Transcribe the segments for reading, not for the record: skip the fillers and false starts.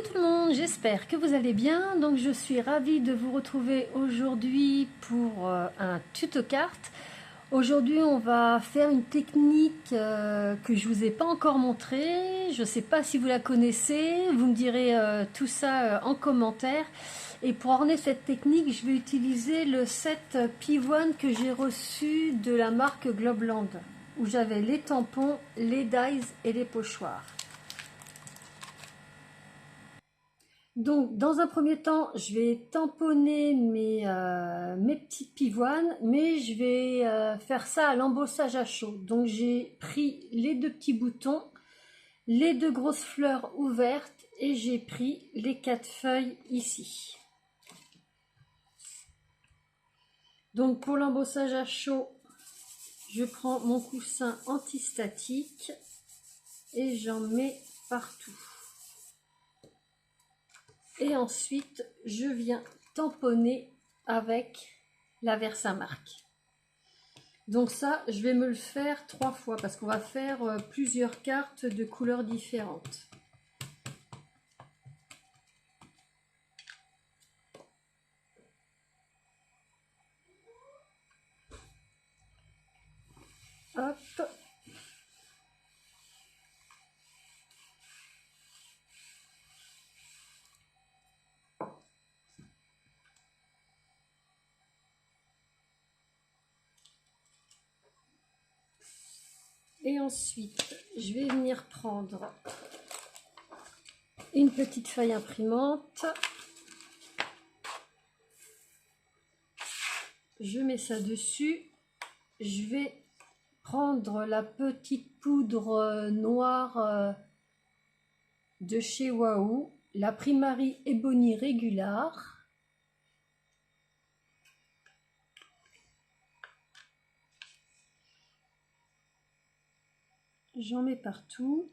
tout le monde, j'espère que vous allez bien. Donc je suis ravie de vous retrouver aujourd'hui pour un tuto carte. Aujourd'hui on va faire une technique que je vous ai pas encore montrée. Je ne sais pas si vous la connaissez, vous me direz tout ça en commentaire. Et pour orner cette technique, je vais utiliser le set P1 que j'ai reçu de la marque Globland, où j'avais les tampons, les dies et les pochoirs. Donc, dans un premier temps, je vais tamponner mes petites pivoines, mais je vais faire ça à l'embossage à chaud. Donc, j'ai pris les deux petits boutons, les deux grosses fleurs ouvertes et j'ai pris les 4 feuilles ici. Donc, pour l'embossage à chaud, je prends mon coussin antistatique et j'en mets partout. Et ensuite, je viens tamponner avec la Versamark. Donc ça, je vais me le faire 3 fois parce qu'on va faire plusieurs cartes de couleurs différentes. Hop. Et ensuite, je vais venir prendre une petite feuille imprimante. Je mets ça dessus. Je vais prendre la petite poudre noire de chez Wahoo, la Primary Ebony Regular. J'en mets partout.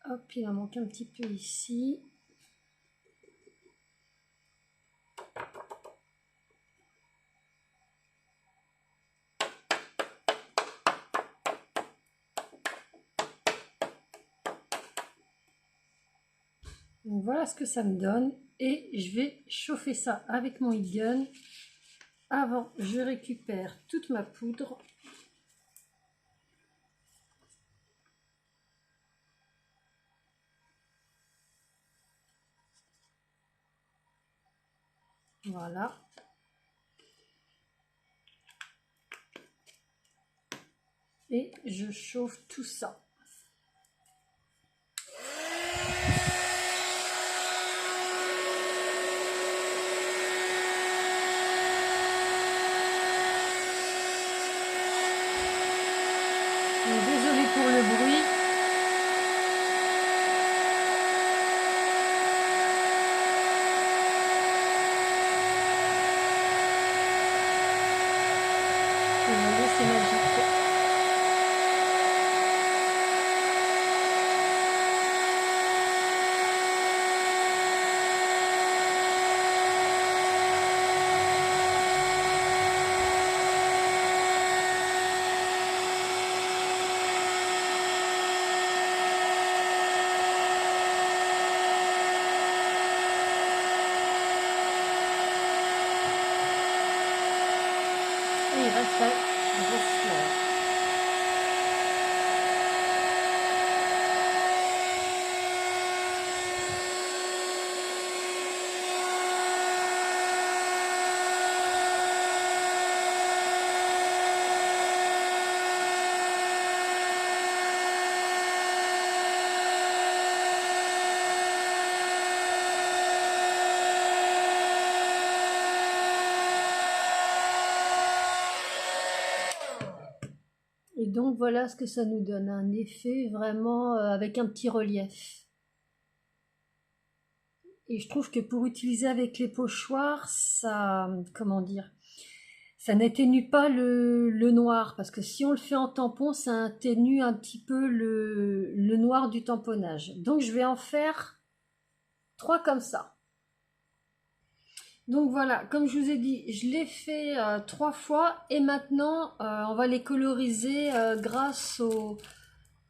Hop, il en manque un petit peu ici. Donc voilà ce que ça me donne. Et je vais chauffer ça avec mon heat gun. Avant, je récupère toute ma poudre. Voilà. Et je chauffe tout ça. Désolée pour le bruit. Vous voyez, c'est magique. Et il reste la grosse fleur. Et donc voilà ce que ça nous donne, un effet vraiment avec un petit relief. Et je trouve que pour utiliser avec les pochoirs, ça, comment dire, ça n'atténue pas le noir, parce que si on le fait en tampon, ça atténue un petit peu le noir du tamponnage. Donc je vais en faire 3 comme ça. Donc voilà, comme je vous ai dit, je l'ai fait 3 fois et maintenant on va les coloriser grâce aux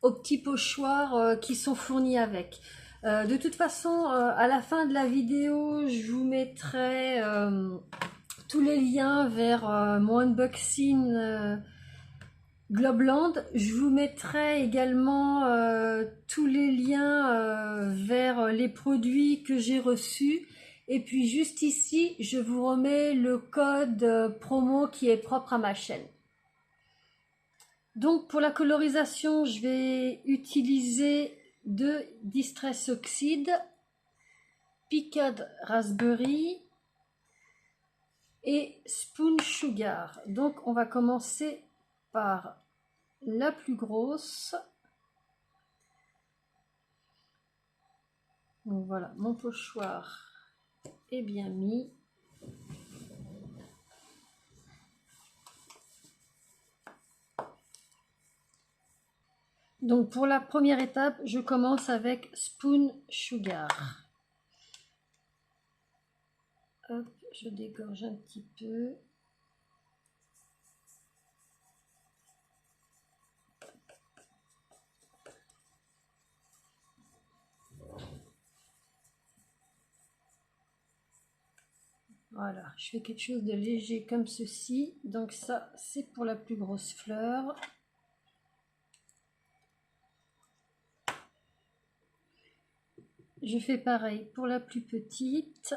petits pochoirs qui sont fournis avec. De toute façon, à la fin de la vidéo, je vous mettrai tous les liens vers mon unboxing Globland. Je vous mettrai également tous les liens vers les produits que j'ai reçus. Et puis juste ici, je vous remets le code promo qui est propre à ma chaîne. Donc pour la colorisation, je vais utiliser de Distress Oxide, Pickled Raspberry et Spoon Sugar. Donc on va commencer par la plus grosse. Donc voilà, mon pochoir est bien mis. Donc pour la première étape, je commence avec Spoon Sugar. Hop, je dégorge un petit peu. Voilà, je fais quelque chose de léger comme ceci. Donc ça, c'est pour la plus grosse fleur. Je fais pareil pour la plus petite.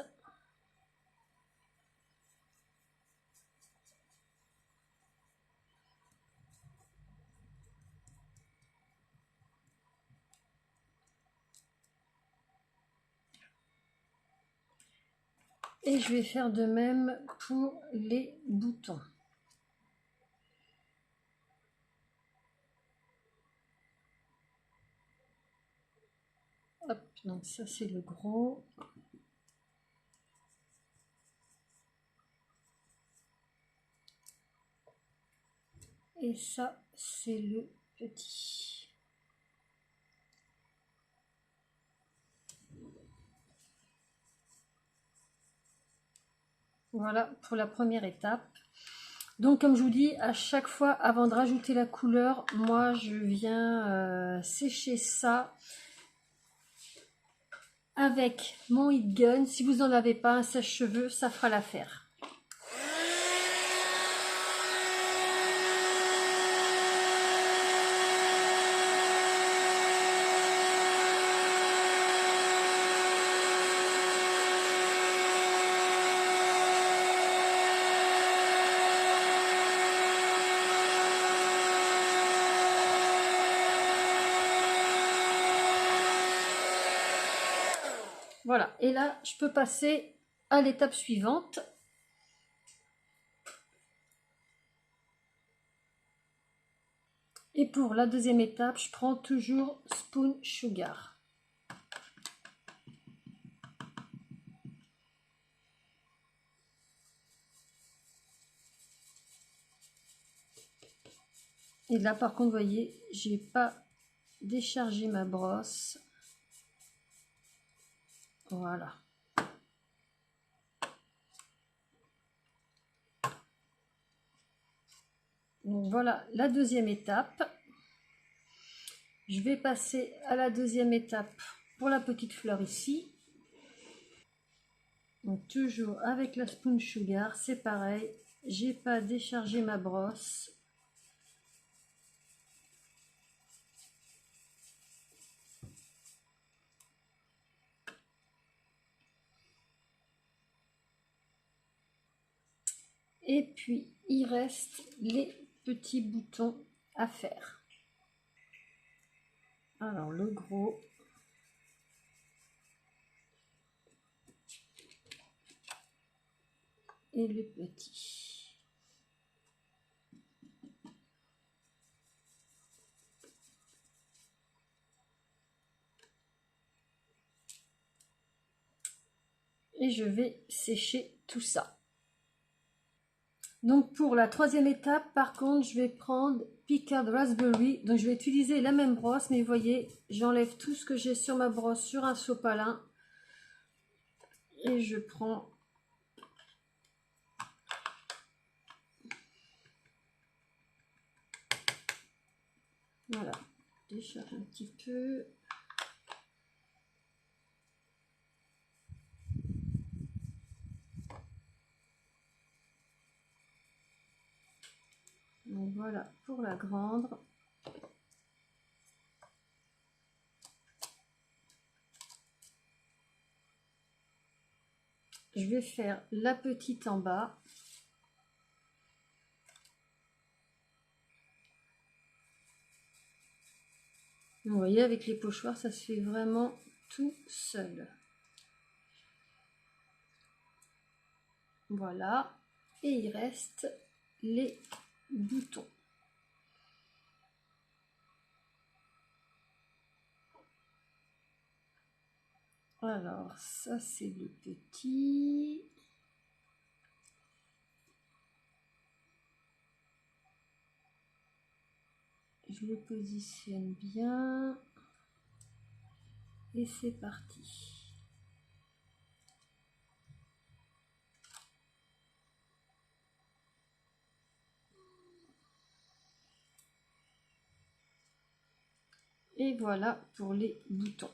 Et je vais faire de même pour les boutons. Hop, donc ça c'est le gros. Et ça c'est le petit. Voilà pour la première étape. Donc comme je vous dis, à chaque fois avant de rajouter la couleur, moi je viens sécher ça avec mon heat gun. Si vous n'en avez pas un sèche-cheveux, ça fera l'affaire. Voilà, et là, je peux passer à l'étape suivante. Et pour la deuxième étape, je prends toujours Spoon Sugar. Et là, par contre, vous voyez, j'ai pas déchargé ma brosse. Voilà. Donc voilà la deuxième étape. Je vais passer à la deuxième étape pour la petite fleur ici. Donc toujours avec la Spoon Sugar, c'est pareil. J'ai pas déchargé ma brosse. Et puis il reste les petits boutons à faire. Alors le gros. Et le petit. Et je vais sécher tout ça. Donc pour la troisième étape, par contre, je vais prendre Picard Raspberry. Donc je vais utiliser la même brosse, mais vous voyez, j'enlève tout ce que j'ai sur ma brosse sur un sopalin. Et je prends voilà, décharge un petit peu. Donc voilà pour la grande. Je vais faire la petite en bas. Vous voyez, avec les pochoirs, ça se fait vraiment tout seul. Voilà. Et il reste les boutons. Alors, ça c'est le petit. Je le positionne bien. Et c'est parti. Et voilà pour les boutons.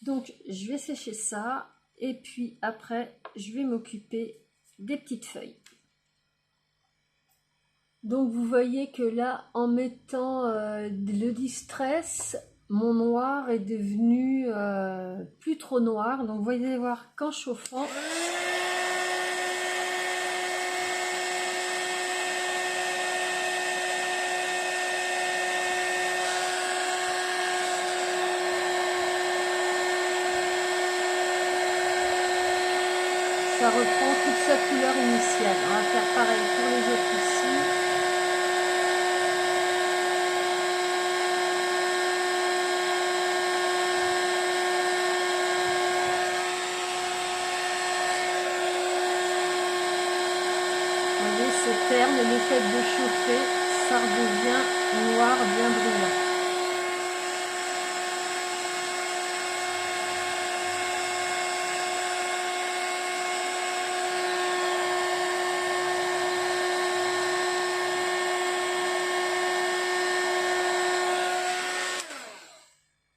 Donc, je vais sécher ça. Et puis après, je vais m'occuper des petites feuilles. Donc, vous voyez que là, en mettant le distress, mon noir est devenu plus trop noir. Donc, vous allez voir qu'en chauffant, ça reprend toute sa couleur initiale. On va faire pareil pour les autres ici. Vous voyez, ce terne, le fait de chauffer, ça redevient noir bien brillant.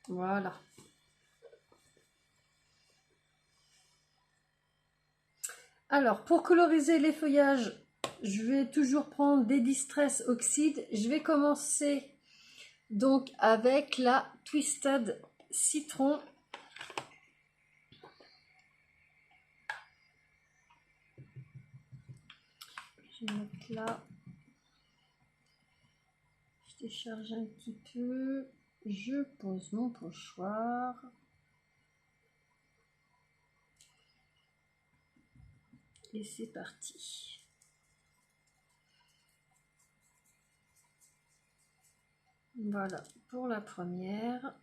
Voilà. Alors, pour coloriser les feuillages, je vais toujours prendre des Distress Oxide. Je vais commencer donc avec la Twisted Citron. Je vais mettre là. Je décharge un petit peu. Je pose mon pochoir. Et c'est parti. Voilà pour la première.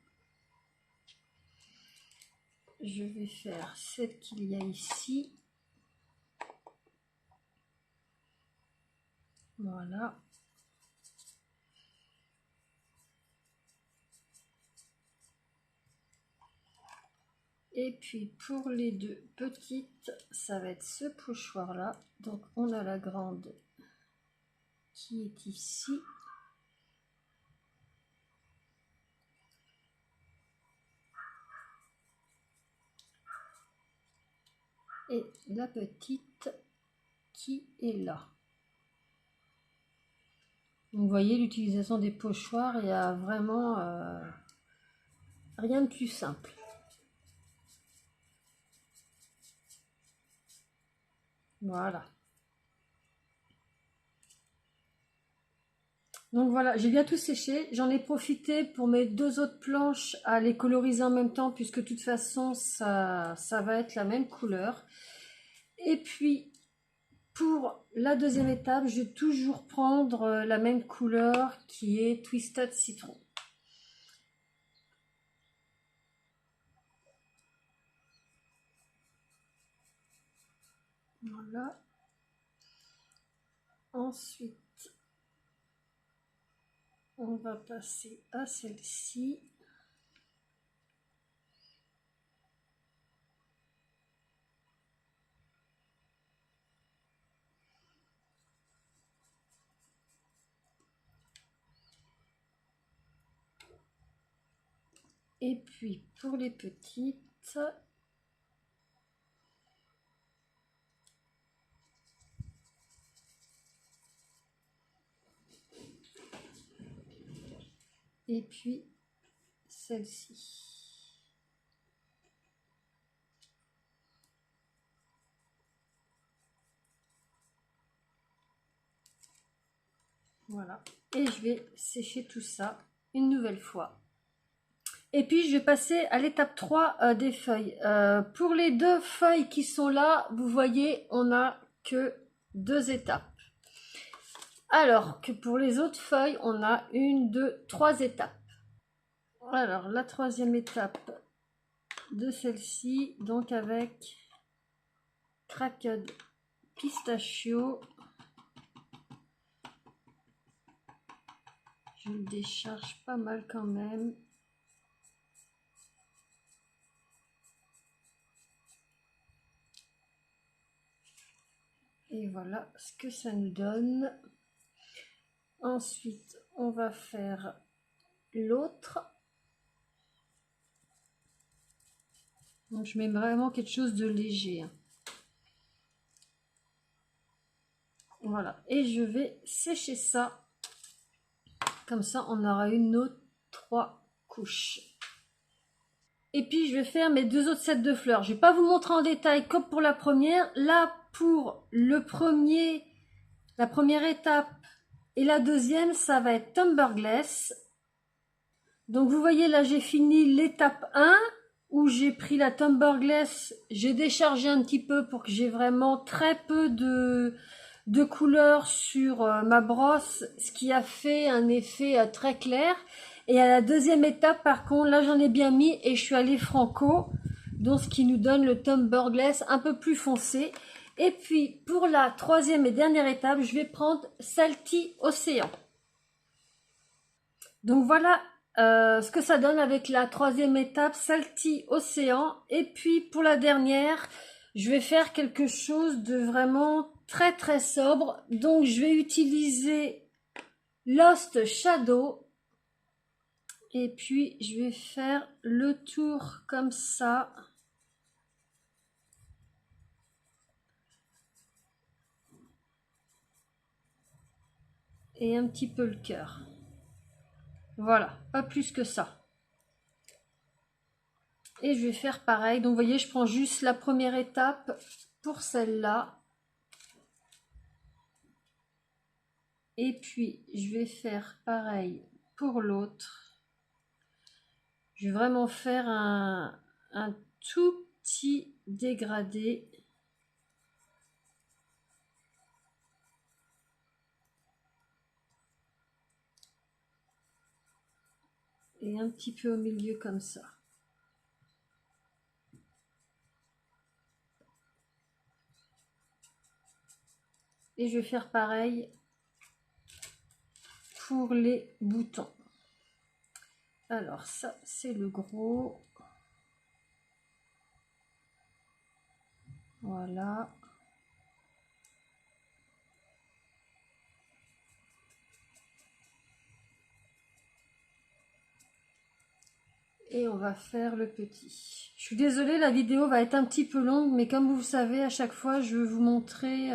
Je vais faire celle qu'il y a ici. Voilà. Et puis pour les deux petites, ça va être ce pochoir là. Donc on a la grande qui est ici. Et la petite qui est là. Donc, vous voyez l'utilisation des pochoirs, il y a vraiment rien de plus simple. Voilà. Donc voilà, j'ai bien tout séché. J'en ai profité pour mes deux autres planches à les coloriser en même temps, puisque de toute façon, ça va être la même couleur. Et puis, pour la deuxième étape, je vais toujours prendre la même couleur qui est Twisted Citron. Voilà. Ensuite, on va passer à celle-ci. Et puis pour les petites, et puis celle-ci. Voilà. Et je vais sécher tout ça une nouvelle fois. Et puis, je vais passer à l'étape 3 des feuilles. Pour les deux feuilles qui sont là, vous voyez, on n'a que 2 étapes. Alors que pour les autres feuilles, on a 1, 2, 3 étapes. Alors, la troisième étape de celle-ci, donc avec cracked pistachio. Je le décharge pas mal quand même. Et voilà ce que ça nous donne. Ensuite, on va faire l'autre. Donc, je mets vraiment quelque chose de léger. Voilà. Et je vais sécher ça. Comme ça, on aura une autre 3 couches. Et puis, je vais faire mes 2 autres sets de fleurs. Je ne vais pas vous montrer en détail comme pour la première. Là, pour la première étape et la deuxième, ça va être Tumberglass. Donc, vous voyez, là, j'ai fini l'étape 1 où j'ai pris la Tumberglass. J'ai déchargé un petit peu pour que j'ai vraiment très peu de couleurs sur ma brosse, ce qui a fait un effet très clair. Et à la deuxième étape, par contre, là j'en ai bien mis et je suis allée franco, donc ce qui nous donne le Tumberglass un peu plus foncé. Et puis pour la troisième et dernière étape, je vais prendre Salty Océan. Donc voilà ce que ça donne avec la troisième étape, Salty Océan. Et puis pour la dernière, je vais faire quelque chose de vraiment très très sobre. Donc je vais utiliser Lost Shadow. Et puis je vais faire le tour comme ça. Et un petit peu le cœur. Voilà, pas plus que ça. Et je vais faire pareil. Donc vous voyez, je prends juste la première étape pour celle-là. Et puis je vais faire pareil pour l'autre. Je vais vraiment faire un tout petit dégradé. Et un petit peu au milieu comme ça. Et je vais faire pareil pour les boutons. Alors ça, c'est le gros. Voilà. Et on va faire le petit. Je suis désolée, la vidéo va être un petit peu longue, mais comme vous savez, à chaque fois, je vais vous montrer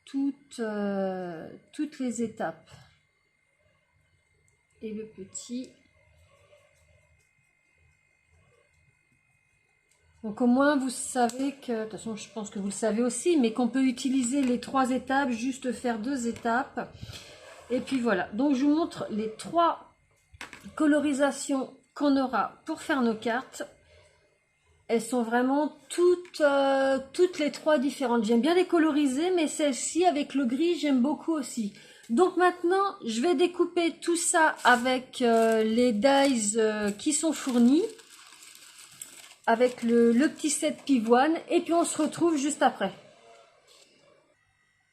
toutes les étapes. Et le petit. Donc au moins, vous savez que, de toute façon, je pense que vous le savez aussi, mais qu'on peut utiliser les 3 étapes, juste faire 2 étapes. Et puis voilà. Donc je vous montre les 3 colorisations qu'on aura pour faire nos cartes. Elles sont vraiment toutes les 3 différentes. J'aime bien les coloriser, mais celle-ci avec le gris, j'aime beaucoup aussi. Donc maintenant, je vais découper tout ça avec les dies qui sont fournis, avec le petit set pivoine, et puis on se retrouve juste après.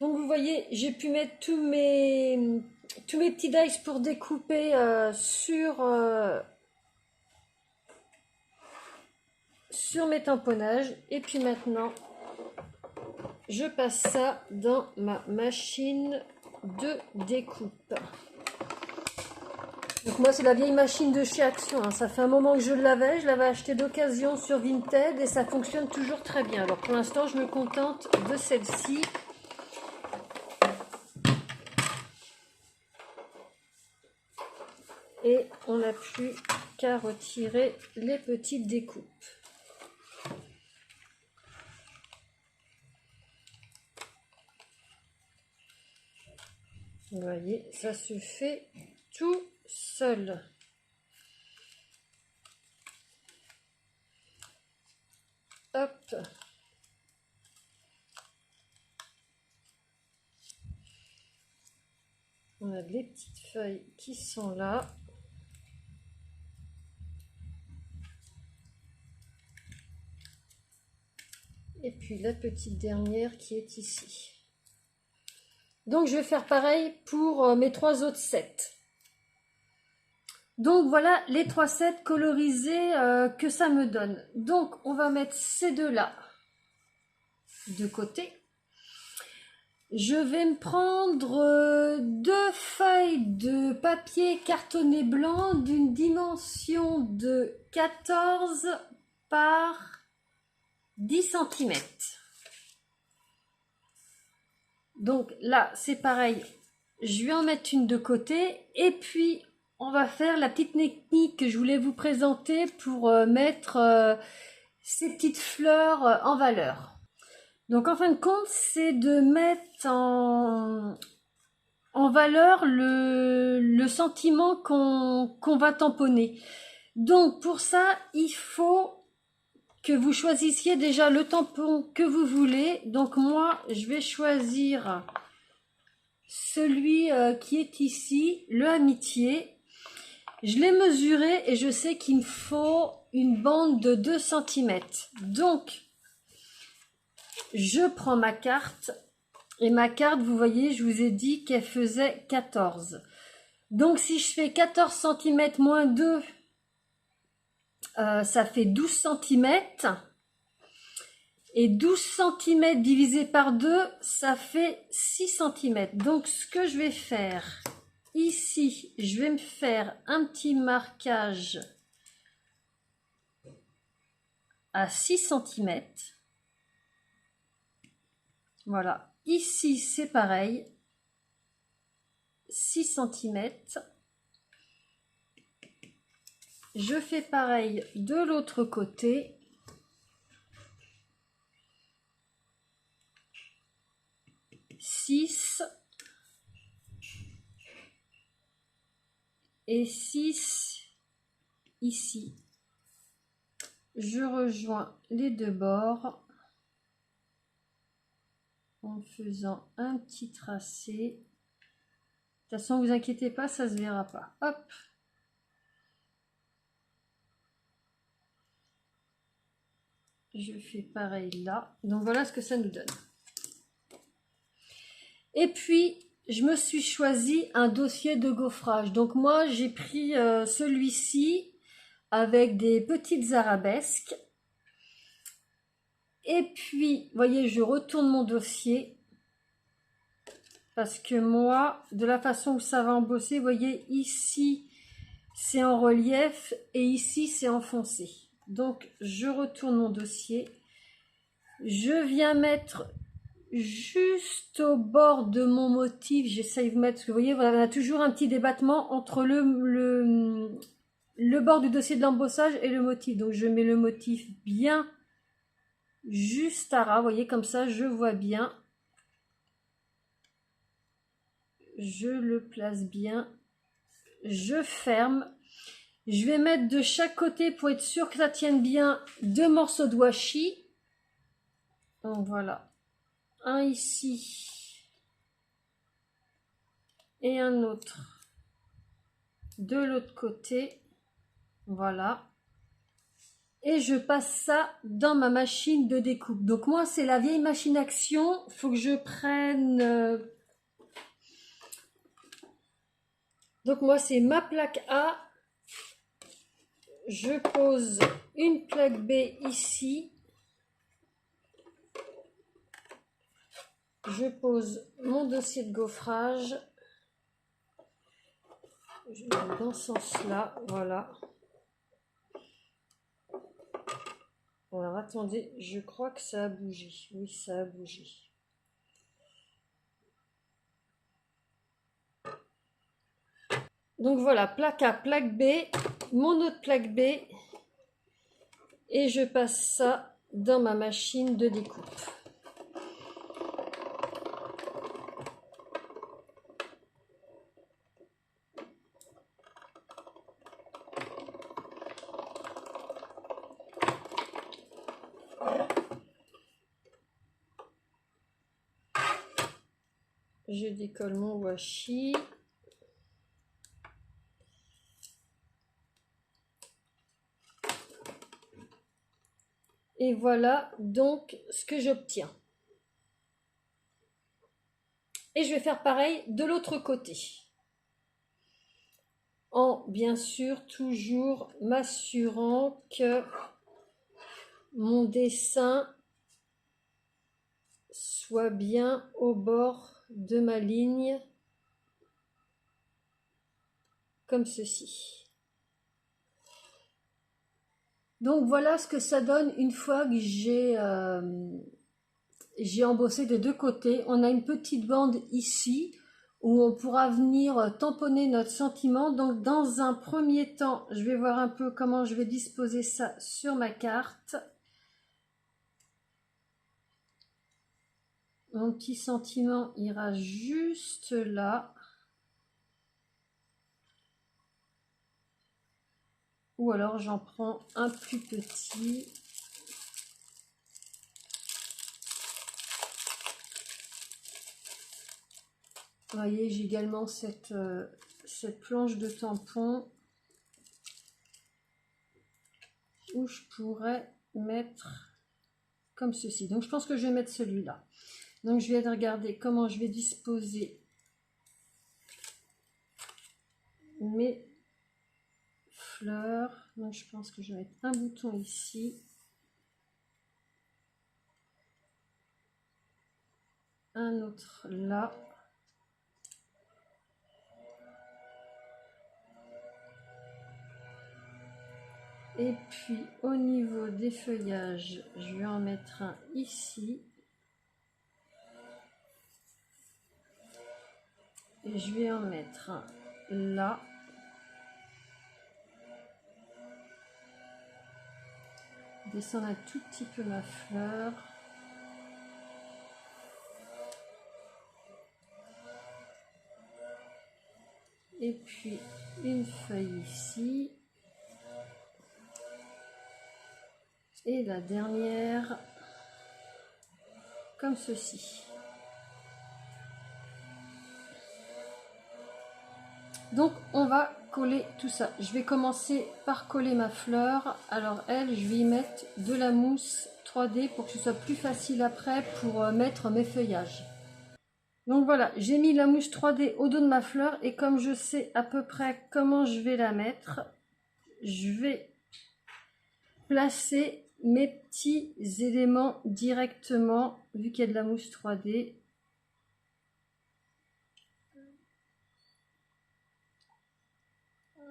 Donc vous voyez, j'ai pu mettre tous mes petits dice pour découper sur mes tamponnages. Et puis maintenant, je passe ça dans ma machine de découpe. Donc moi c'est la vieille machine de chez Action, hein. Ça fait un moment que je l'avais acheté d'occasion sur Vinted et ça fonctionne toujours très bien. Alors pour l'instant je me contente de celle-ci. Et on n'a plus qu'à retirer les petites découpes. Vous voyez, ça se fait tout seul. Hop. On a les petites feuilles qui sont là. Et puis la petite dernière qui est ici. Donc je vais faire pareil pour mes 3 autres sets. Donc voilà les 3 sets colorisés que ça me donne. Donc on va mettre ces deux-là de côté. Je vais me prendre 2 feuilles de papier cartonné blanc d'une dimension de 14 par 10 cm. Donc là, c'est pareil. Je vais en mettre une de côté. Et puis, on va faire la petite technique que je voulais vous présenter pour mettre ces petites fleurs en valeur. Donc, en fin de compte, c'est de mettre en valeur le sentiment qu'on va tamponner. Donc, pour ça, il faut que vous choisissiez déjà le tampon que vous voulez. Donc moi, je vais choisir celui qui est ici, le Amitié. Je l'ai mesuré et je sais qu'il me faut une bande de 2 cm. Donc, je prends ma carte. Et ma carte, vous voyez, je vous ai dit qu'elle faisait 14. Donc, si je fais 14 cm moins 2, ça fait 12 cm. Et 12 cm divisé par 2, ça fait 6 cm. Donc, ce que je vais faire ici, je vais me faire un petit marquage à 6 cm. Voilà. Ici, c'est pareil. 6 cm. Je fais pareil de l'autre côté. Et 6 ici. Je rejoins les deux bords en faisant un petit tracé. De toute façon, ne vous inquiétez pas, ça se verra pas. Hop. Je fais pareil là. Donc voilà ce que ça nous donne. Et puis, je me suis choisi un dossier de gaufrage. Donc moi, j'ai pris celui-ci avec des petites arabesques. Et puis, vous voyez, je retourne mon dossier. Parce que moi, de la façon où ça va embosser, vous voyez, ici, c'est en relief et ici, c'est enfoncé. Donc, je retourne mon dossier. Je viens mettre juste au bord de mon motif, j'essaye de mettre, parce que vous voyez, on a toujours un petit débattement entre le bord du dossier de l'embossage et le motif. Donc je mets le motif bien juste à ras, vous voyez, comme ça je vois bien. Je le place bien. Je ferme. Je vais mettre de chaque côté pour être sûr que ça tienne bien 2 morceaux de washi. Donc voilà. Un ici et un autre de l'autre côté. Voilà. et je passe ça dans ma machine de découpe. Donc moi c'est la vieille machine Action, il faut que je prenne... Donc moi c'est ma plaque A, je pose une plaque B ici, je pose mon dossier de gaufrage, je mets dans ce sens-là, voilà. Alors attendez, je crois que ça a bougé, oui ça a bougé. Donc voilà, plaque A, plaque B, mon autre plaque B, et je passe ça dans ma machine de découpe. Je décolle mon washi. Et voilà donc ce que j'obtiens. Et je vais faire pareil de l'autre côté. En bien sûr toujours m'assurant que mon dessin soit bien au bord de ma ligne, comme ceci. Donc voilà ce que ça donne une fois que j'ai embossé des deux côtés. On a une petite bande ici où on pourra venir tamponner notre sentiment. Donc dans un premier temps, je vais voir un peu comment je vais disposer ça sur ma carte. Mon petit sentiment ira juste là. Ou alors j'en prends un plus petit. Vous voyez, j'ai également cette planche de tampon où je pourrais mettre comme ceci. Donc je pense que je vais mettre celui-là. Donc je vais regarder comment je vais disposer mes fleurs. Donc je pense que je vais mettre un bouton ici. Un autre là. Et puis au niveau des feuillages, je vais en mettre un ici. Et je vais en mettre un là. Descendre un tout petit peu ma fleur. Et puis une feuille ici. Et la dernière, comme ceci. Donc on va coller tout ça. Je vais commencer par coller ma fleur. Alors elle, je vais y mettre de la mousse 3D pour que ce soit plus facile après pour mettre mes feuillages. Donc voilà, j'ai mis la mousse 3D au dos de ma fleur et comme je sais à peu près comment je vais la mettre, je vais placer mes petits éléments directement, vu qu'il y a de la mousse 3D.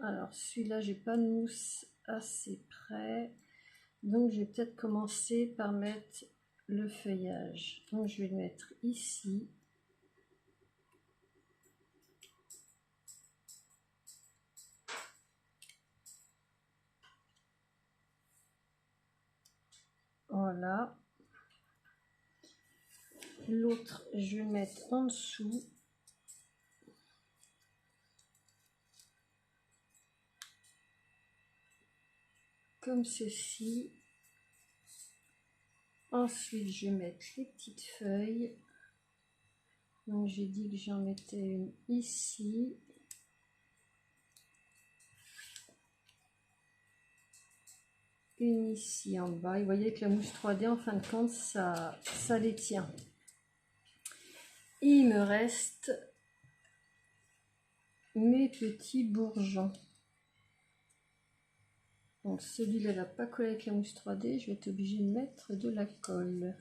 Alors celui-là, j'ai pas de mousse assez près, donc je vais peut-être commencer par mettre le feuillage. Donc je vais le mettre ici. Voilà. L'autre, je vais mettre en dessous. Comme ceci. Ensuite, je vais mettre les petites feuilles. Donc, j'ai dit que j'en mettais une ici. une ici en bas. Et vous voyez que la mousse 3D, en fin de compte, ça les tient. Et il me reste mes petits bourgeons. Donc celui-là ne va pas coller avec la mousse 3D, je vais être obligée de mettre de la colle.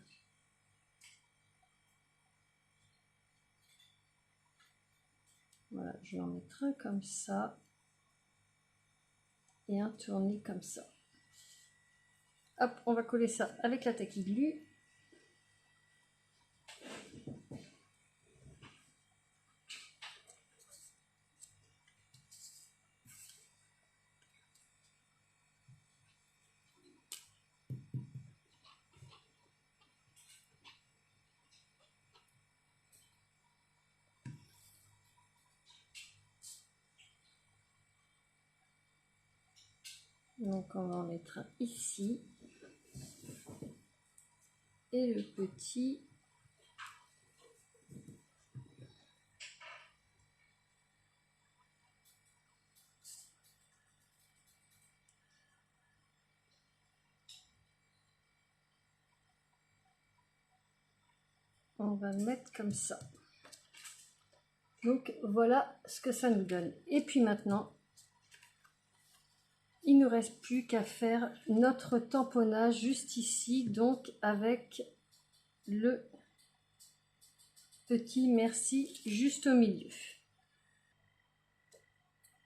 Voilà, je vais en mettre un comme ça et un tourné comme ça. Hop, on va coller ça avec la tacky glue. Donc on va en mettre un ici. Et le petit on va le mettre comme ça. Donc voilà ce que ça nous donne. Et puis maintenant, il ne nous reste plus qu'à faire notre tamponnage juste ici, donc avec le petit merci juste au milieu.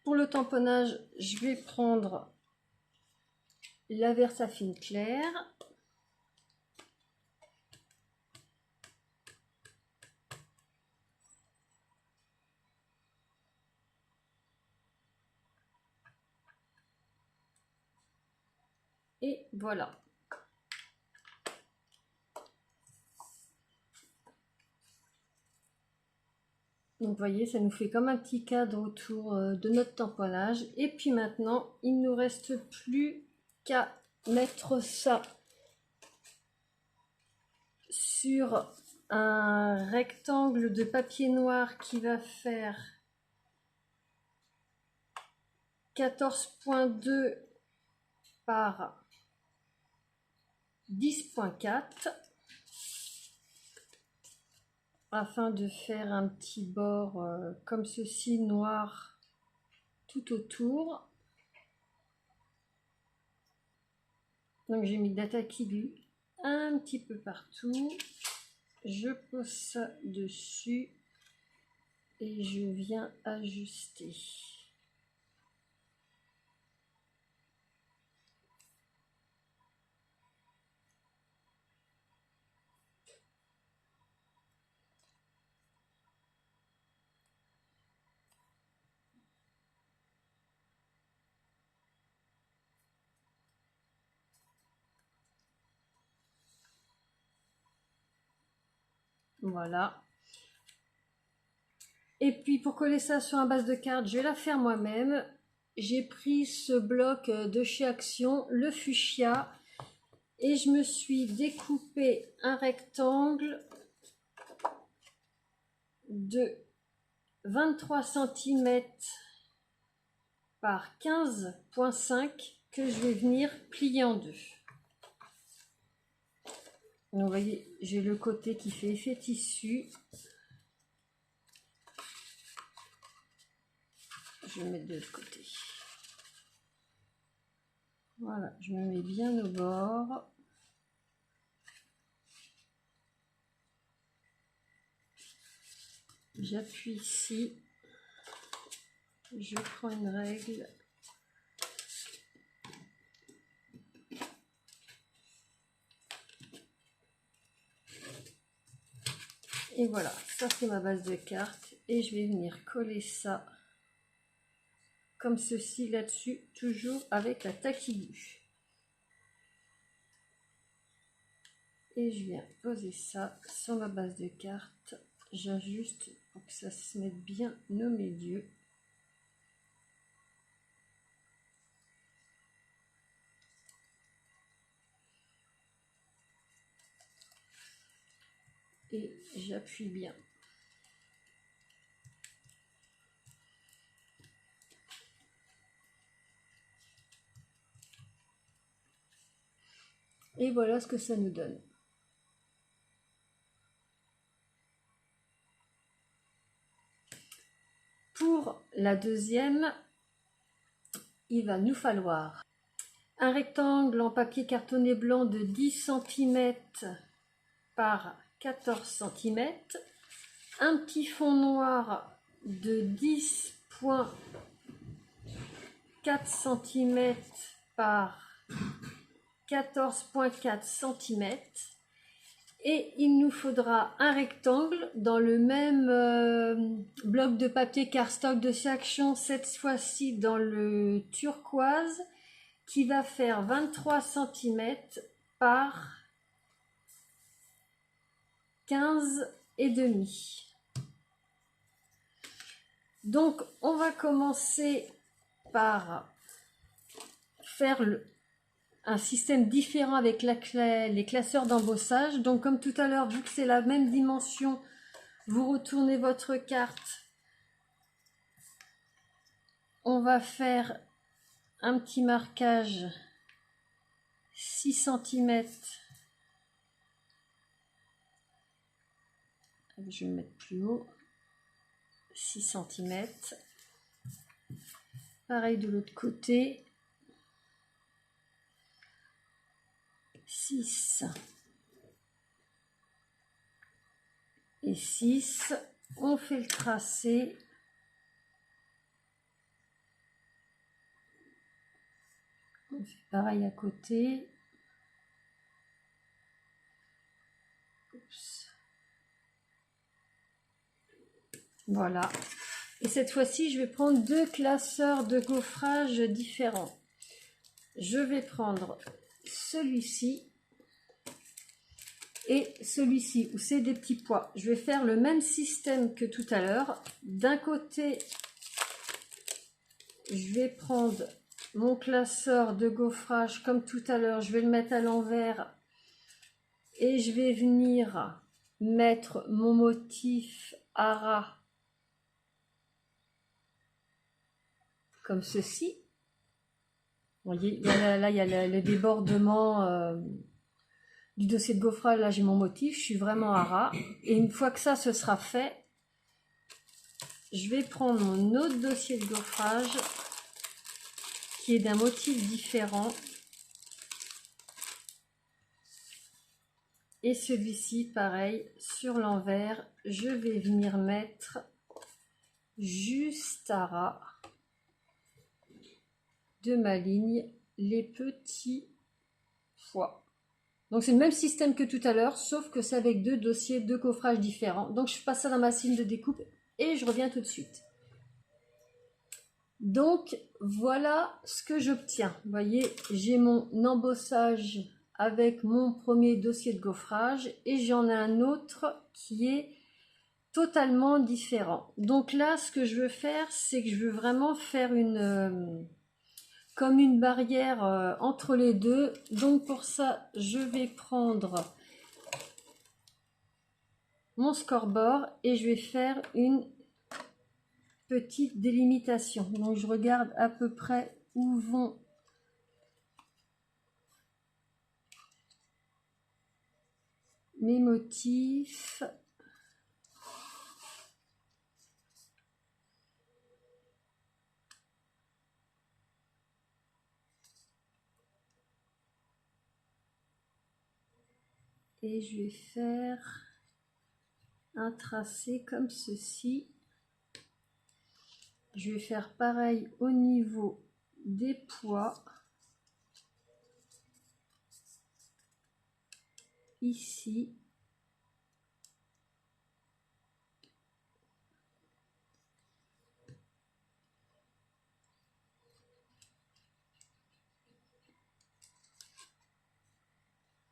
Pour le tamponnage, je vais prendre la Versafine claire. Et voilà. Donc vous voyez, ça nous fait comme un petit cadre autour de notre tamponnage. Et puis maintenant, il ne nous reste plus qu'à mettre ça sur un rectangle de papier noir qui va faire 14,2 par 10,4 afin de faire un petit bord comme ceci noir tout autour. Donc j'ai mis de la tacky glue un petit peu partout, je pose ça dessus et je viens ajuster. Voilà. Et puis pour coller ça sur un base de carte, je vais la faire moi-même. J'ai pris ce bloc de chez Action, le fuchsia, et je me suis découpé un rectangle de 23 cm par 15,5 que je vais venir plier en deux. Donc vous voyez, j'ai le côté qui fait effet tissu. Je vais mettre de l'autre côté. Voilà, je me mets bien au bord. J'appuie ici. Je prends une règle. Et voilà, ça c'est ma base de carte. Et je vais venir coller ça comme ceci là-dessus, toujours avec la tacky glue. Et je viens poser ça sur ma base de carte. J'ajuste pour que ça se mette bien au milieu. Et j'appuie bien. Et voilà ce que ça nous donne. Pour la deuxième, il va nous falloir un rectangle en papier cartonné blanc de 10 cm par 14 cm, un petit fond noir de 10,4 cm par 14,4 cm, et il nous faudra un rectangle dans le même bloc de papier cardstock de chez Action, cette fois-ci dans le turquoise, qui va faire 23 cm par 15,5. Donc on va commencer par faire un système différent avec les classeurs d'embossage. Donc comme tout à l'heure, vu que c'est la même dimension, vous retournez votre carte. On va faire un petit marquage 6 cm. Je vais me mettre plus haut. 6 cm. Pareil de l'autre côté. 6 et 6. On fait le tracé. On fait pareil à côté. Oups. Voilà. Et cette fois-ci, je vais prendre deux classeurs de gaufrage différents. Je vais prendre celui-ci et celui-ci, où c'est des petits pois. Je vais faire le même système que tout à l'heure. D'un côté, je vais prendre mon classeur de gaufrage comme tout à l'heure. Je vais le mettre à l'envers et je vais venir mettre mon motif Ara comme ceci. Vous voyez, là, il y a le débordement du dossier de gaufrage. Là, j'ai mon motif, je suis vraiment à ras. Et une fois que ça, ce sera fait, je vais prendre mon autre dossier de gaufrage qui est d'un motif différent. Et celui-ci, pareil, sur l'envers, je vais venir mettre juste à ras de ma ligne les petits pois. Donc c'est le même système que tout à l'heure, sauf que c'est avec deux dossiers de gaufrage différents. Donc je passe ça dans ma machine de découpe et je reviens tout de suite. Donc voilà ce que j'obtiens. Vous voyez, j'ai mon embossage avec mon premier dossier de gaufrage et j'en ai un autre qui est totalement différent. Donc là, ce que je veux faire, c'est que je veux vraiment faire comme une barrière entre les deux. Donc pour ça, je vais prendre mon scoreboard et je vais faire une petite délimitation. Donc je regarde à peu près où vont mes motifs. Et je vais faire un tracé comme ceci. Je vais faire pareil au niveau des pois. Ici.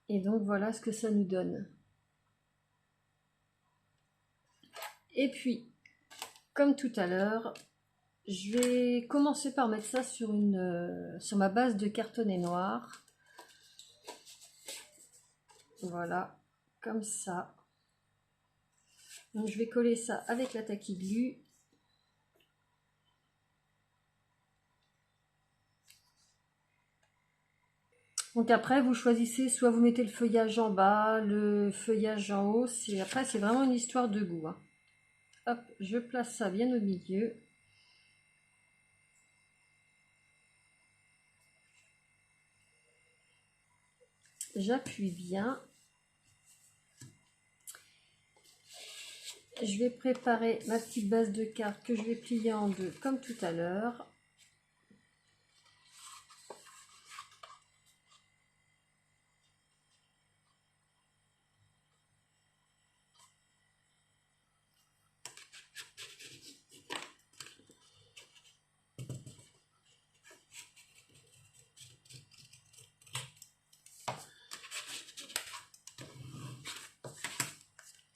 Et donc voilà ce que ça nous donne. Et puis, comme tout à l'heure, je vais commencer par mettre ça sur ma base de cartonnet noir. Voilà, comme ça. Donc je vais coller ça avec la tacky glue. Donc après, vous choisissez, soit vous mettez le feuillage en bas, le feuillage en haut. Après, c'est vraiment une histoire de goût, hein. Hop, je place ça bien au milieu. J'appuie bien. Je vais préparer ma petite base de cartes que je vais plier en deux comme tout à l'heure.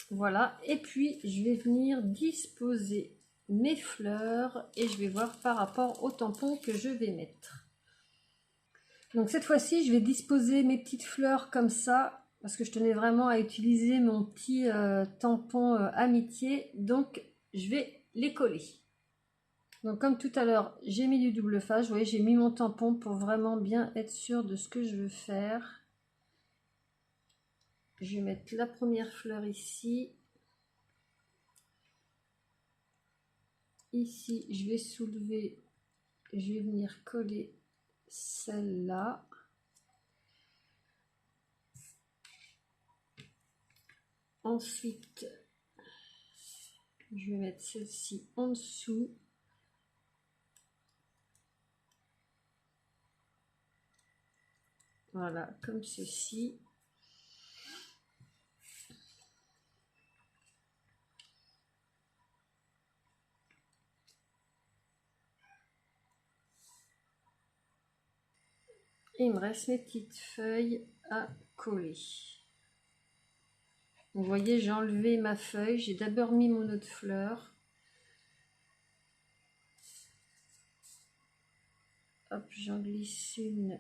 Voilà, et puis je vais venir disposer mes fleurs et je vais voir par rapport au tampon que je vais mettre. Donc cette fois-ci, je vais disposer mes petites fleurs comme ça, parce que je tenais vraiment à utiliser mon petit tampon amitié, donc je vais les coller. Donc comme tout à l'heure, j'ai mis du double face, vous voyez, j'ai mis mon tampon pour vraiment bien être sûr de ce que je veux faire. Je vais mettre la première fleur ici. Ici, je vais soulever, je vais venir coller celle-là. Ensuite, je vais mettre celle-ci en dessous. Voilà, comme ceci. Et il me reste mes petites feuilles à coller. Vous voyez, j'ai enlevé ma feuille, j'ai d'abord mis mon autre fleur. Hop, j'en glisse une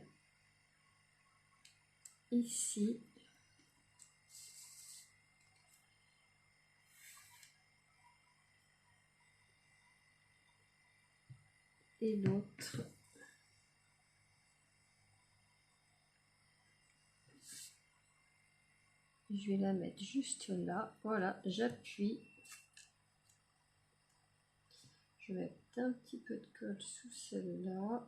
ici. Et l'autre. Je vais la mettre juste là. Voilà, j'appuie. Je vais mettre un petit peu de colle sous celle-là.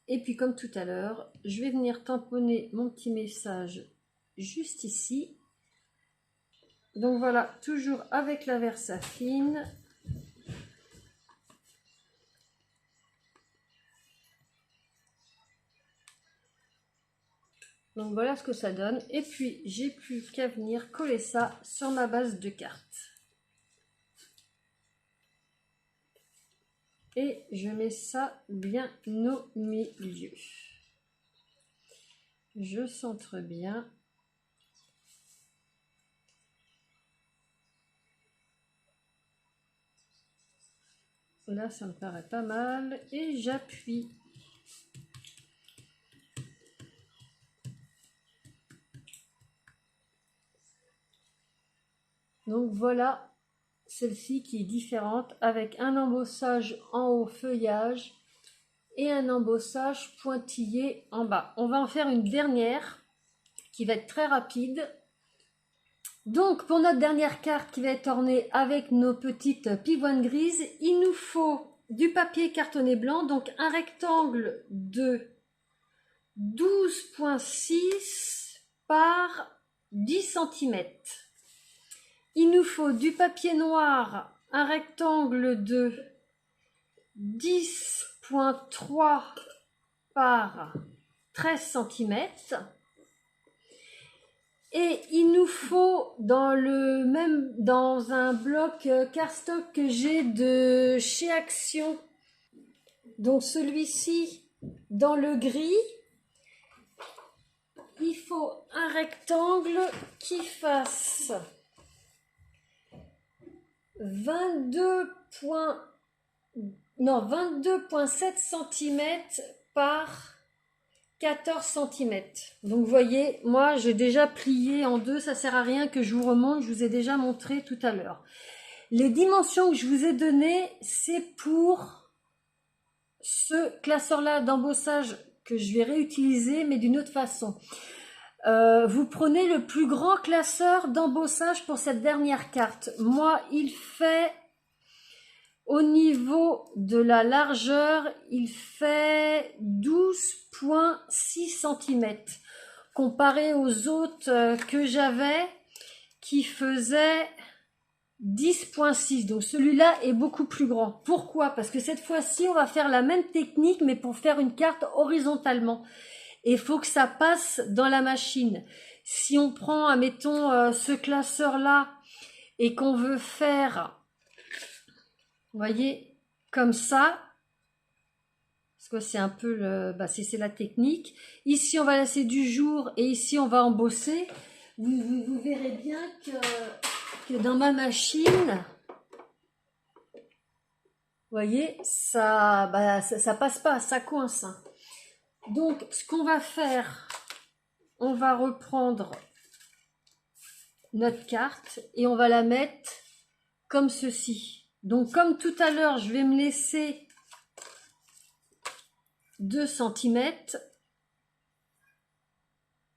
Et puis comme tout à l'heure, je vais venir tamponner mon petit message juste ici. Donc voilà, toujours avec la Versafine. Donc voilà ce que ça donne. Et puis j'ai plus qu'à venir coller ça sur ma base de cartes. Et je mets ça bien au milieu. Je centre bien. Là, ça me paraît pas mal. Et j'appuie. Donc voilà, celle-ci qui est différente avec un embossage en haut feuillage et un embossage pointillé en bas. On va en faire une dernière qui va être très rapide. Donc pour notre dernière carte qui va être ornée avec nos petites pivoines grises, il nous faut du papier cartonné blanc, donc un rectangle de 12,6 par 10 cm. Il nous faut du papier noir, un rectangle de 10,3 par 13 cm. Et il nous faut dans un bloc cardstock que j'ai de chez Action. Donc celui-ci dans le gris. Il faut un rectangle qui fasse 22,7 cm par 14 cm. Donc vous voyez, moi j'ai déjà plié en deux, ça sert à rien que je vous remonte, je vous ai déjà montré tout à l'heure. Les dimensions que je vous ai données, c'est pour ce classeur-là d'embossage que je vais réutiliser, mais d'une autre façon. Vous prenez le plus grand classeur d'embossage pour cette dernière carte. Moi, il fait, au niveau de la largeur, il fait 12,6 cm. Comparé aux autres que j'avais, qui faisaient 10,6. Donc celui-là est beaucoup plus grand. Pourquoi? Parce que cette fois-ci, on va faire la même technique, mais pour faire une carte horizontalement. Et il faut que ça passe dans la machine. Si on prend, admettons, ce classeur-là et qu'on veut faire, vous voyez, comme ça, parce que c'est un peu c'est la technique. Ici, on va laisser du jour et ici, on va embosser. Vous verrez bien que dans ma machine, vous voyez, ça passe pas, ça coince. Donc, ce qu'on va faire, on va reprendre notre carte et on va la mettre comme ceci. Donc, comme tout à l'heure, je vais me laisser 2 cm.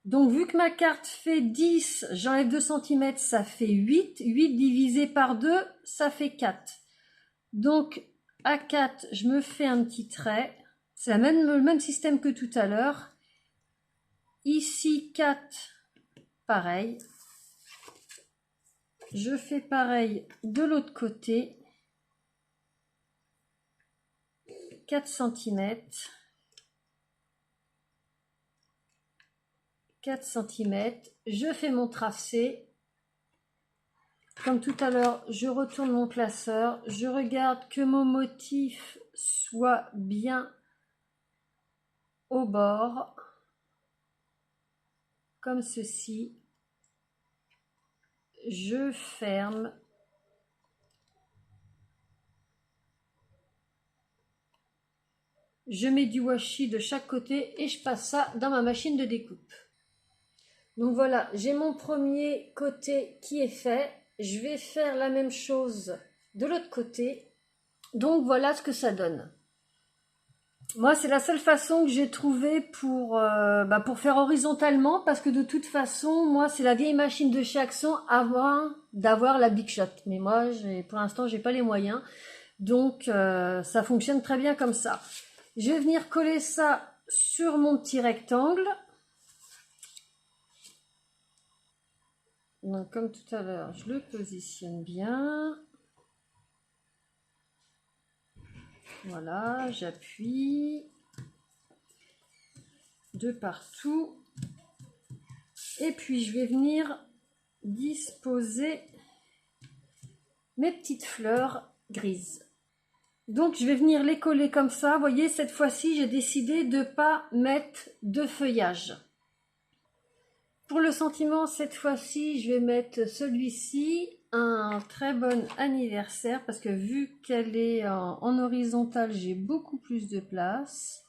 Donc, vu que ma carte fait 10, j'enlève 2 cm, ça fait 8. 8 divisé par 2, ça fait 4. Donc, à 4, je me fais un petit trait. C'est le même système que tout à l'heure. Ici, 4, pareil. Je fais pareil de l'autre côté. 4 cm. 4 cm. Je fais mon tracé. Comme tout à l'heure, je retourne mon classeur. Je regarde que mon motif soit bien au bord. Comme ceci. Je ferme. Je mets du washi de chaque côté et je passe ça dans ma machine de découpe. Donc voilà, j'ai mon premier côté qui est fait. Je vais faire la même chose de l'autre côté. Donc voilà ce que ça donne. Moi, c'est la seule façon que j'ai trouvée pour faire horizontalement, parce que de toute façon, moi, c'est la vieille machine de chez Axon avant d'avoir la Big Shot. Mais moi, pour l'instant, j'ai pas les moyens. Donc, ça fonctionne très bien comme ça. Je vais venir coller ça sur mon petit rectangle. Donc, comme tout à l'heure, je le positionne bien. Voilà, j'appuie de partout. Et puis, je vais venir disposer mes petites fleurs grises. Donc, je vais venir les coller comme ça. Vous voyez, cette fois-ci, j'ai décidé de ne pas mettre de feuillage. Pour le sentiment, cette fois-ci, je vais mettre celui-ci, un très bon anniversaire, parce que vu qu'elle est en horizontale, j'ai beaucoup plus de place.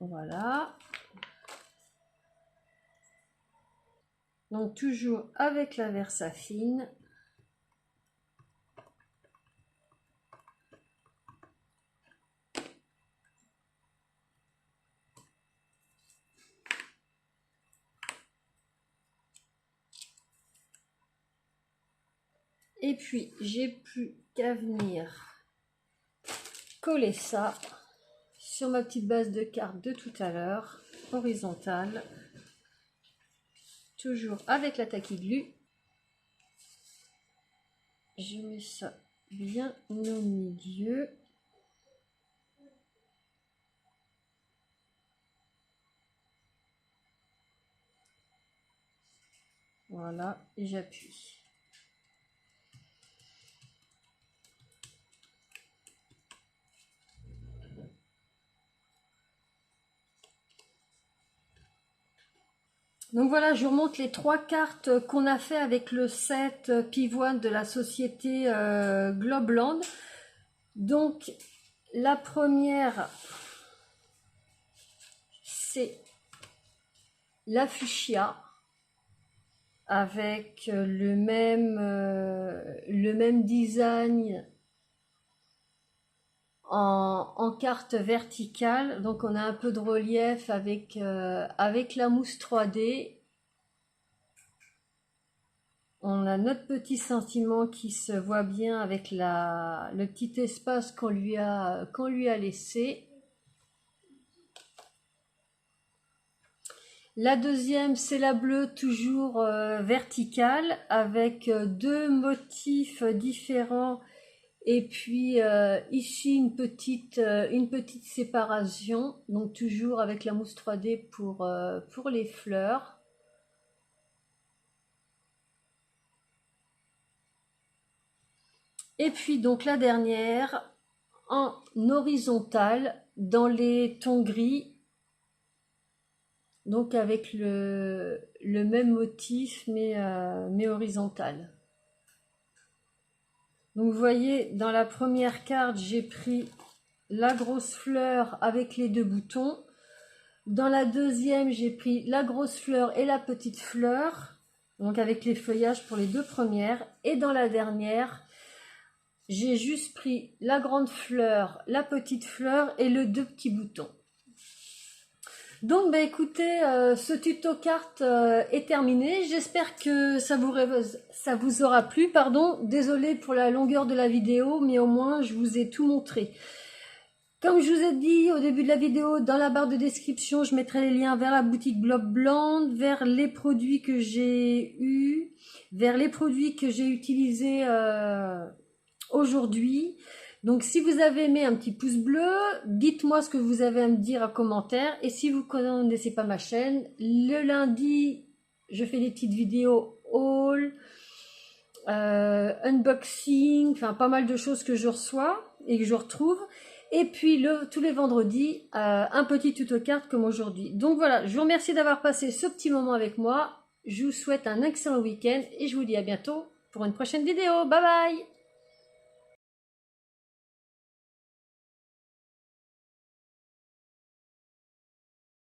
Voilà. Donc toujours avec la Versafine. Et puis, j'ai plus qu'à venir coller ça sur ma petite base de carte de tout à l'heure, horizontale. Toujours avec la taquille glue. Je mets ça bien au milieu. Voilà, et j'appuie. Donc voilà, je vous remonte les 3 cartes qu'on a fait avec le set pivoine de la société Globeland. Donc la première, c'est la fuchsia avec le le même design en carte verticale. Donc on a un peu de relief avec, avec la mousse 3D. On a notre petit sentiment qui se voit bien avec le petit espace qu'on lui a laissé. La deuxième, c'est la bleue, toujours verticale, avec deux motifs différents. Et puis ici, une petite séparation. Donc toujours avec la mousse 3D pour les fleurs. Et puis donc la dernière, en horizontal, dans les tons gris. Donc avec le même motif, mais horizontal. Donc vous voyez, dans la première carte, j'ai pris la grosse fleur avec les deux boutons. Dans la deuxième, j'ai pris la grosse fleur et la petite fleur, donc avec les feuillages pour les deux premières. Et dans la dernière, j'ai juste pris la grande fleur, la petite fleur et les deux petits boutons. Donc écoutez, ce tuto carte est terminé. J'espère que ça vous aura plu. Pardon, désolé pour la longueur de la vidéo, mais au moins je vous ai tout montré. Comme je vous ai dit au début de la vidéo, dans la barre de description, je mettrai les liens vers la boutique Blob Blonde, vers les produits que j'ai eus, vers les produits que j'ai utilisés aujourd'hui. Donc si vous avez aimé, un petit pouce bleu, dites-moi ce que vous avez à me dire en commentaire. Et si vous ne connaissez pas ma chaîne, le lundi, je fais des petites vidéos haul, unboxing, enfin pas mal de choses que je reçois et que je retrouve. Et puis tous les vendredis, un petit tuto carte comme aujourd'hui. Donc voilà, je vous remercie d'avoir passé ce petit moment avec moi. Je vous souhaite un excellent week-end et je vous dis à bientôt pour une prochaine vidéo. Bye bye!